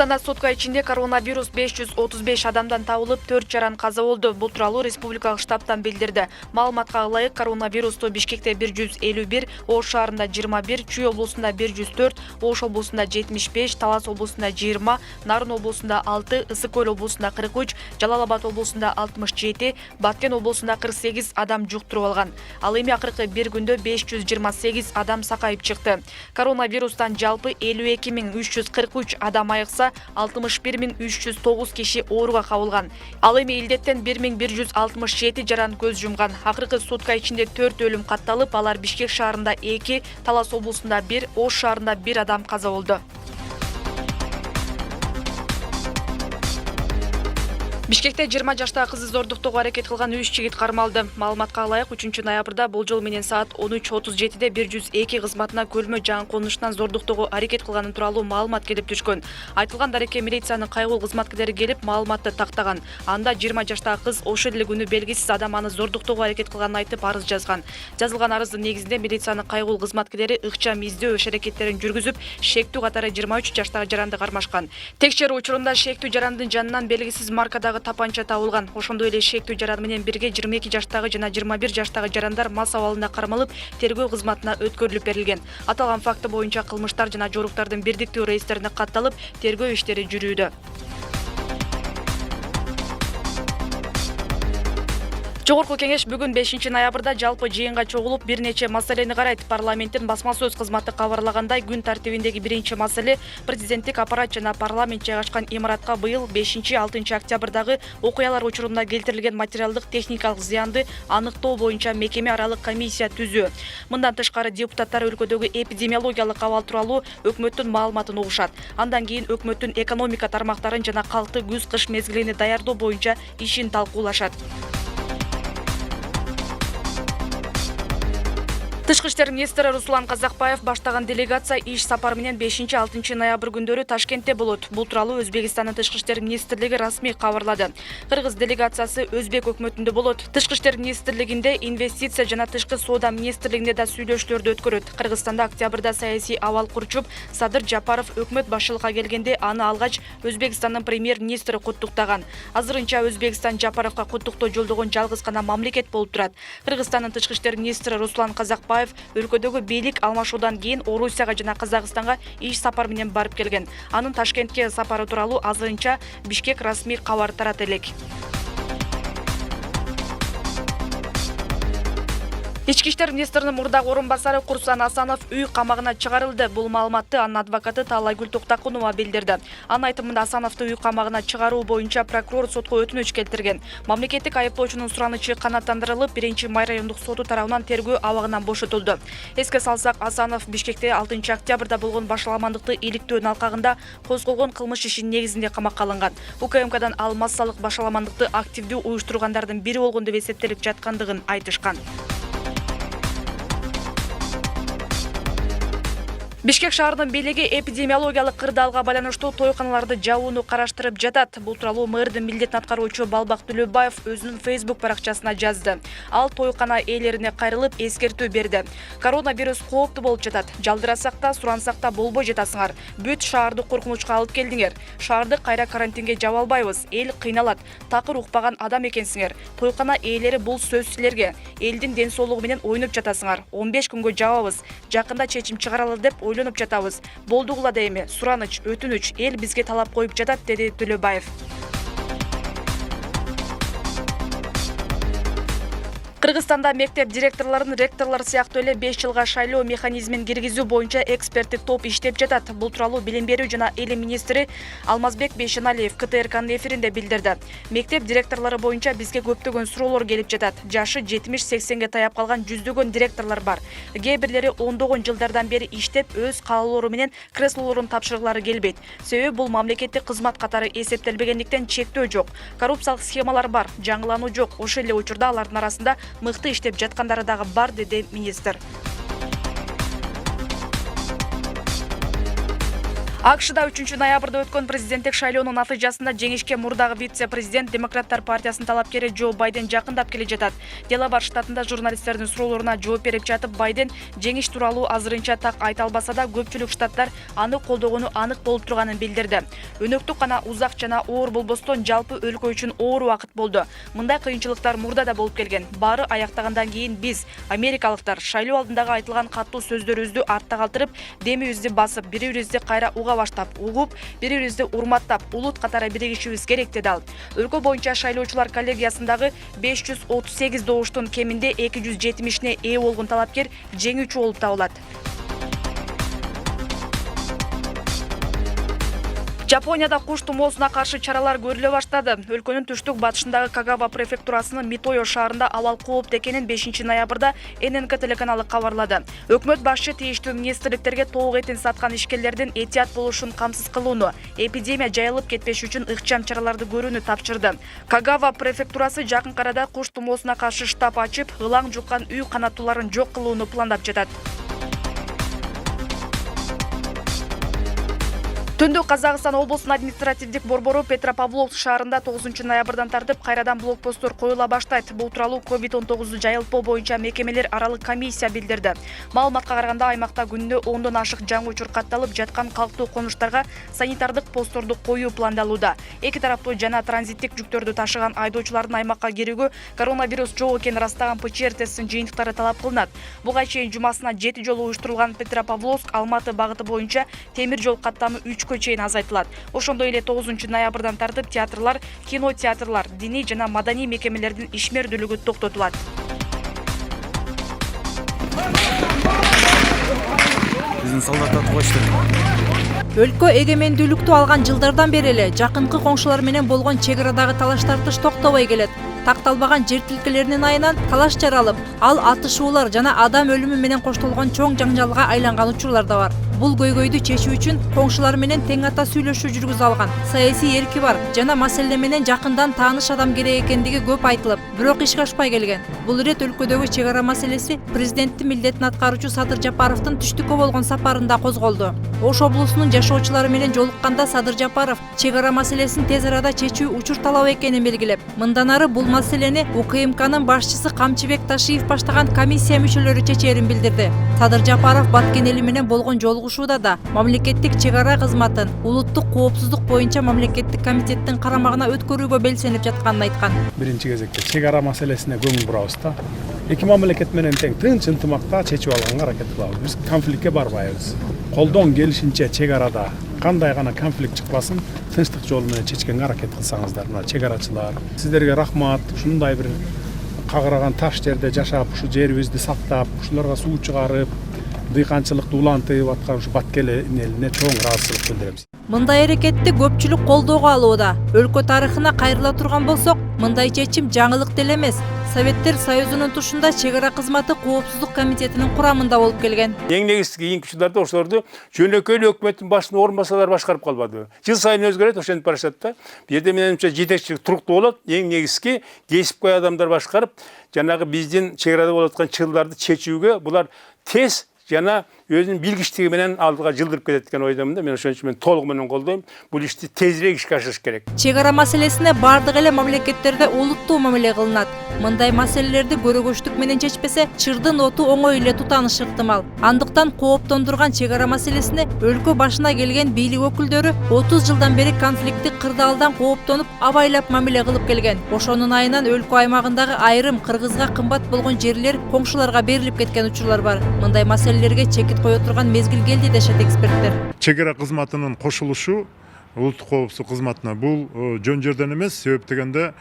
Кыргызстанда сутка ичинде коронавирус 535 адамдан табылып, 4 жаран каза болду. Бул тууралуу республикалык штабтан билдирди. Маалыматка ылайык коронавирусту Бишкекте 151, Ош шаарында 21, Чүй облусунда 104, Ош облусунда 75, Талас облусунда 20, Нарын облусунда 6, Ысык Көл облусунда 43, Жалал Абад облусунда 67, Баткен облусунда 48 адам жуктуруп алган. Ал эми акыркы бир күндө 528 адам сакайып чыкты. Коронавирустан жалпы 52.343 адам айыкса, 61.309 киши ооруга кабылган. Ал эми илдеттен 1.167 жаран көз жумган. Акыркы сутка ичинде 4 өлүм катталып, алар Бишкек шаарында 2, Талас облусунда 1, Ош шаарында 1 адам каза болду. Бишкекте 20 жаштагы кызды зордуктоого аракет кылган 3 жигит кармалды. Маалыматка ылайык 3-ноябрда болжол менен саат 13:37 102 кызматына көлмө жаңы конушунан зордуктоого аракет кылганы тууралуу маалымат келип түшкөн. Айтылган дарекке милициянын кайгылуу кызматкерлери келип маалыматты тактаган. Анда 20 жаштагы кыз ошол эле күнү белгисиз адам аны зордуктоого аракет кылганын айтып арыз жазган. Жазылган арыздын негизинде милициянын кайгылуу кызматкерлери ыкчам издөө иш аракеттерин жүргүзүп, шектүү катары 23 жаштагы жаранды кармашкан. Текшерүү учурунда шектүү жарандын жанынан белгисиз маркадагы тапанча табылган. Ошондой эле шектүү жаран менен бирге 22 жаштагы жана 21 жаштагы жарандар мас абалында кармалып, тергөө кызматына өткөрүлүп берилген. Аталган факты боюнча кылмыштар жана жоруктардын бирдиктүү реестрине катталып, тергөө иштери жүрүүдө. Жогорку кеңеш бүгүн 5-ноябрда жалпы жыйынга чогулуп, бир нече маселени карайт. Парламенттин басма сөз кызматы кабарлагандай, күн тартибиндеги биринчи маселе президенттик аппарат жана парламент жайгашкан имаратка быйыл 5-6 октябрдагы окуялар учурунда келтирилген материалдык техникалык зыянды аныктоо боюнча мекеме аралык комиссия түзүү. Мындан тышкары депутаттар өлкөдөгү эпидемиологиялык абал тууралуу өкмөттүн маалыматын угушат. Андан кийин өкмөттүн экономика тармактарын жана калкты күз-кыш мезгилине даярдоо боюнча ишин талкуулашат. Тышкы иштер министри Руслан Казакбаев баштаган делегация иш сапар менен 5-6 ноябрь күндөрү Ташкентте болот. Бул тууралуу Өзбекстандын тышкы иштер министрлиги расмий кабарлады. Кыргыз делегациясы Өзбек өкмөтүндө болот. Тышкы иштер министрлигинде, инвестиция жана тышкы соода министрлигинде да сүйлөшүүлөрдү өткөрөт. Кыргызстанда октябрда саясий абал курчуп, Садыр Жапаров өкмөт башчылыкка келгенде аны алгач Өзбекстандын премьер-министри куттуктаган. Азырынча Өзбекстан Жапаровго куттуктоо жолдогон жалгыз гана мамлекет болуп турат. Кыргызстандын тышкы иштер министри Руслан Казакбаев өлкөдөгү бийлик алмашуудан кийин Орусияга жана Казакстанга иш сапар менен барып келген. Анын Ташкентке сапары тууралуу азырынча Бишкек расмий кабар тарата элек. Ички иштер министринин мурдагы орун басары Курсан Асанов үй камагына чыгарылды. Бул маалыматты анын адвокаты Таалайгүл Токтакунова билдирди. Анын айтымында Асановду үй камагына чыгаруу боюнча прокурор сотко өтүнүч келтирген. Мамлекеттик айыптоочунун суранычы канааттандырылып, 1-Май райондук соту тарабынан тергөө абагынан бошотулду. Эске салсак, Асанов Бишкекте 6 октябрда болгон башаламандыкты иликтөөнүн алкагында козголгон кылмыш ишинин негизинде камакка алынган. УКМКдан ал массалык башаламандыкты активдүү уюштургандардын бири болгон деп эсептелип жаткандыгын айтышкан. Бишкек шаарынын бийлиги эпидемиологиялык кырдаалга байланыштуу тойканаларды жабууну караштырып жатат. Бул тууралуу мэрдин милдетин аткаруучу Балбак Төлөбаев өзүнүн Facebook баракчасына жазды. Ал тойкана ээлерине кайрылып эскертүү берди. Коронавирус кооптуу болуп жатат. Жалдырасак да, сурансак да болбой жатасыңар. Бүт шаарды коркунучка алып келдиңер. Шаарды кайра карантинге жаба албайбыз. Эл кыйналат. Такыр укпаган адам экенсиңер. Тойкана ээлери бул сөз силерге. Элдин ден соолугу менен ойноп жатасыңар. 15 күнгө жабабыз. Жакында чечим чыгаралы деп ойлонуп жатабыз. Болдугула да эми, сураныч, өтүнүч, эл бизге талап коюп жатат, деди Төлөбаев. Кыргызстанда мектеп директорлорун ректорлор сыяктуу эле 5 жылга шайлоо механизмин киргизүү боюнча эксперттик топ иштеп жатат. Бул тууралуу билим берүү жана илим министри Алмазбек Бейшеналиев КТРКнын эфиринде билдирди. Мектеп директорлору боюнча бизге көптөгөн суроолор келип жатат. Жашы 70-80ге таяп калган жүздөгөн директорлор бар. Кээ бирлери ондогон жылдардан бери иштеп, өз каалоолору менен креслолорун тапшыргылары келбейт. Себеби бул мамлекеттик кызмат катары эсептелбегендиктен чектөө жок. Коррупциялык схемалар бар, жаңылануу жок. Ошол эле учурда алардын арасында мыкты иштеп жаткандары дагы бар, деди министр. АКШда 3 ноябрда өткөн президенттик шайлоонун натыйжасында жеңишке мурдагы вице-президент Демократтар партиясынын талапкери Джо Байден жакындап келе жатат. Делавар штатында журналисттердин суроолоруна жооп берип жатып, Байден жеңиш тууралуу азырынча так айта албаса да, көпчүлүк штаттар аны колдогону анык болуп турганын билдирди. Өнөктүк гана узак жана оор болбостон жалпы өлкө үчүн оор убакыт болду. Мындай кыйынчылыктар мурда да болуп келген. Баары аяктагандан кийин биз, америкалыктар, шайлоо алдындагы айтылган катуу сөздөрүбүздү артта калтырып, демибизди басып, бири-бирибизди кайра уга баштап, угуп, бири-бирибизди урматтап, улут катары биригишибиз керек деди ал. Өлкө боюнча шайлоочулар коллегиясындагы 538 добуштун кеминде 270-не ээ болгон талапкер жеңүүчү болуп табылат. Жапонияда куш тумоосуна каршы чаралар көрүлө баштады. Өлкөнүн түштүк батышындагы Кагава префектурасынын Митойо шаарында абал кооптуу экенин 5 ноябрда ННК телеканалы кабарлады. Өкмөт башчы тийиштүү министрликтерге тоок этин саткан ишкерлердин этият болушун камсыз кылууну, эпидемия жайылып кетпеш үчүн ыкчам чараларды көрүүнү тапшырды. Кагава префектурасы жакын арада куш тумоосуна каршы штаб ачып, ылаң жуккан үй канаттууларын жок кылууну пландап жатат. Түндүк Казакстан облусунун административдик борбору Петропавловск шаарында 9 ноябрдан тартып кайрадан блокпосттор коюла баштайт. Бул тууралуу COVID-19 жайылпоо боюнча мекемелер аралык комиссия билдирди. Маалыматка караганда аймакта күнүнө 10дон ашык жаңы учур катталып жаткан калктуу конуштарга санитардык посторду коюу пландалууда. Эки тараптуу жана транзиттик жүктөрдү ташыган айдоочулардын аймакка кирүүгө коронавирус жок экенин ырастаган ПЧР тестинин жыйынтыктары талап кылынат. Буга чейин жумасына 7 жолу уюштурулган Петропавловск Алматы багыты боюнча темир жол каттамы 3 чейин азайтылат. Ошондой эле 9 ноябрдан тартып театрлар, кинотеатрлар, диний жана маданий мекемелердин ишмердүүлүгү токтотулат. Биздин солдаттар кошту. Өлкө эгемендүүлүктү алган жылдардан бери эле жакынкы коңшулар менен болгон чек арадагы талаш тартыш токтобой келет. Такталбаган жер тилкелеринин айынан талаш жаралып, ал атышуулар жана адам өлүмү менен коштолгон чоң жаңжалга айланган учурлар да бар. Бул көйгөйдү чечүү үчүн коңшулар менен тең ата сүйлөшүү жүргүзө алган. Саясий эрки бар жана маселе менен жакындан тааныш адам керек экендиги көп айтылып, бирок ишке ашпай келген. Бул ирет өлкөдөгү чек ара маселеси президенттин милдетин аткаруучу Садыр Жапаровдун түштүккө болгон сапарында козголду. Ош облусунун жашоочулары менен жолукканда Садыр Жапаров чек ара маселесин тез арада чечүү учур талап экенин белгилеп, мындан ары бул маселени УКМКнын башчысы Камчыбек Ташиев баштаган комиссия мүчөлөрү чечерин билдирди. Садыр Жапаров Баткен эли менен болгон жолугушууда да мамлекеттик чек ара кызматын улуттук коопсуздук боюнча мамлекеттик комитеттин карамагына өткөрүүгө белсенип жатканын айткан. Биринчи кезекте чек ара маселесине көңүл бурабыз да. Эки мамлекет менен тең тынч ынтымакта чечип алганга аракет кылабыз. Биз конфликтке барбайбыз. Колдон келишинче чек арада кандай гана конфликт чыкпасын, тынчтык жолу менен чечкенге аракет кылсаңыздар. Мына чек арачылар, сиздерге рахмат. Ушундай бир кагыраган таш жерде жашап, ушу жерибизди сактап, ушуларга суу чыгарып, дыйканчылыкты улантып аткан ушу Баткен элине чоң ыраазычылык билдиребиз. Мындай аракетти көпчүлүк колдоого алууда. Өлкө тарыхына кайрыла турган болсок, мындай чечим жаңылык деле эмес. Советтер Союзунун тушунда чек ара кызматы коопсуздук комитетинин курамында болуп келген. Эң негизги кийинки учурларда ошолорду жөнөкөй өкмөттүн башына орун басалар башкарып калбады. Жыл сайын өзгөрөт, ошентип барышат да. Бу жерде менимче жетекчилик туруктуу болот. Эң негизги кесипкөй адамдар башкарып, жанагы биздин чек арада болуп аткан чыгылдарды чечүүгө булар тез жана өзүнүн билгичтиги менен алдыга жылдырып кетет деген ойдомун да. Мен ошон үчүн толук менен колдойм. Бул ишти тезирээк ишке ашырыш керек. Чек ара маселесине бардык эле мамлекеттерде олуттуу мамиле кылынат. Мындай маселелерди көрөгөчтүк менен чечпесе, чырдын оту оңой эле тутанышы ыктымал. Андыктан кооптондурган чек ара маселесине өлкө башына келген бийлик өкүлдөрү 30 жылдан бери конфликттик кырдаалдан кооптонуп, абайлап мамиле кылып келген. Ошонун айынан өлкө аймагындагы айрым кыргызга кымбат болгон жерлер коңшуларга берилип кеткен учурлар бар. Мындай маселелерге чекит кое турган мезгил келди дешет эксперттер. Чек ара кызматынын кошулушу улуттук коопсуздук кызматына бул жөн жерден эмес. Себеп дегенде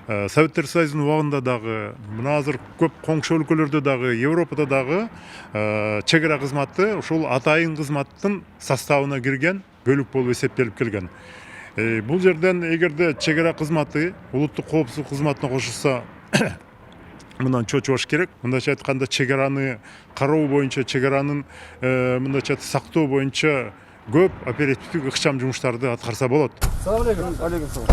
Советтер Союзунун убагында дагы, мына азыр көп коңшу өлкөлөрдө дагы, Европада дагы чек ара кызматы ушул атайын кызматтын составына кирген бөлүк болуп эсептелип келген. Бул жерден эгерде чек ара кызматы улуттук коопсуздук кызматына кошулса, мындан чочуш керек. Мындайча айтканда чек араны кароо боюнча, чек аранын мындайча сактоо боюнча көп оперативдик ыкчам жумуштарды аткарса болот. Салам алейкум. Алейкум салам.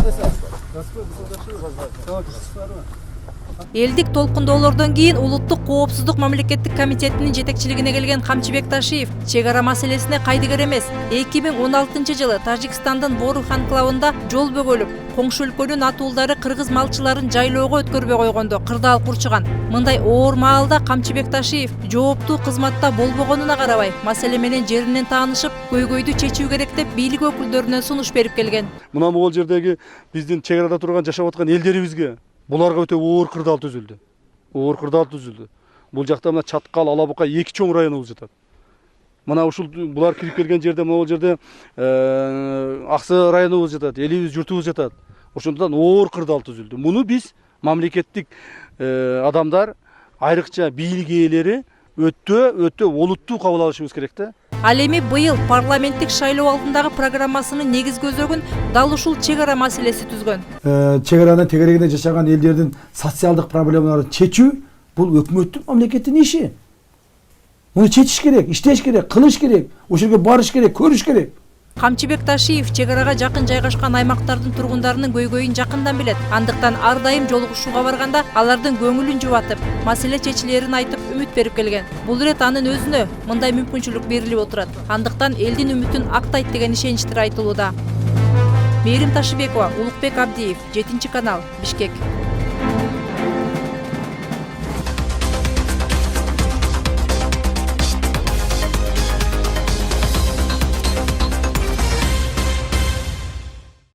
Элдик толкундоолордон кийин Улуттук коопсуздук мамлекеттик комитетинин жетекчилигине келген Камчыбек Ташиев чек ара маселесине кайдыгер эмес. 2016-жылы Тажикстандын Борух анклавында жол бөгөлүп, коңшу өлкөнүн атуулдары кыргыз малчыларын жайлоого өткөрбөй койгондо кырдаал курчуган. Мындай оор маалда Камчыбек Ташиев жооптуу кызматта болбогонуна карабай, маселе менен жеринен таанышып, көйгөйдү чечүү керек деп бийлик өкүлдөрүнө сунуш берип келген. Мына могул жердеги биздин чек арада турган жашап аткан элдерибизге буларга өтө оор кырдаал түзүлдү. Оор кырдаал түзүлдү. Бул жакта мына Чаткал, Алабука эки чоң районубуз жатат. Мына ушул булар кирип келген жерде могул жерде Аксы районубуз жатат, элибиз, журтубуз жатат. Ошондон оор кырдаал түзүлдү. Муну биз мамлекеттик адамдар, айрыкча бийлик ээлери өтө олуттуу кабыл алышыбыз керек да. Ал эми быйыл парламенттик шайлоо алдындагы программасынын негиз көзөгүн дал ушул чек ара маселеси түзгөн. Чек аранын тегерегинде жашаган элдердин социалдык проблемаларын чечүү бул өкмөттүн, мамлекеттин иши. Муну чечиш керек, иштеш керек, кылыш керек, ошол жерге барыш керек, көрүш керек. Камчыбек Ташиев чек арага жакын жайгашкан аймактардын тургундарынын көйгөйүн жакындан билет. Андыктан ар дайым жолугушууга барганда алардын көңүлүн жубатып, маселе чечилерин айтып үмүт берип келген. Бул ирет анын өзүнө мындай мүмкүнчүлүк берилип отурат. Андыктан элдин үмүтүн актайт деген ишеничтер айтылууда. Мээрим Ташыбекова, Улукбек Абдиев, 7 канал, Бишкек.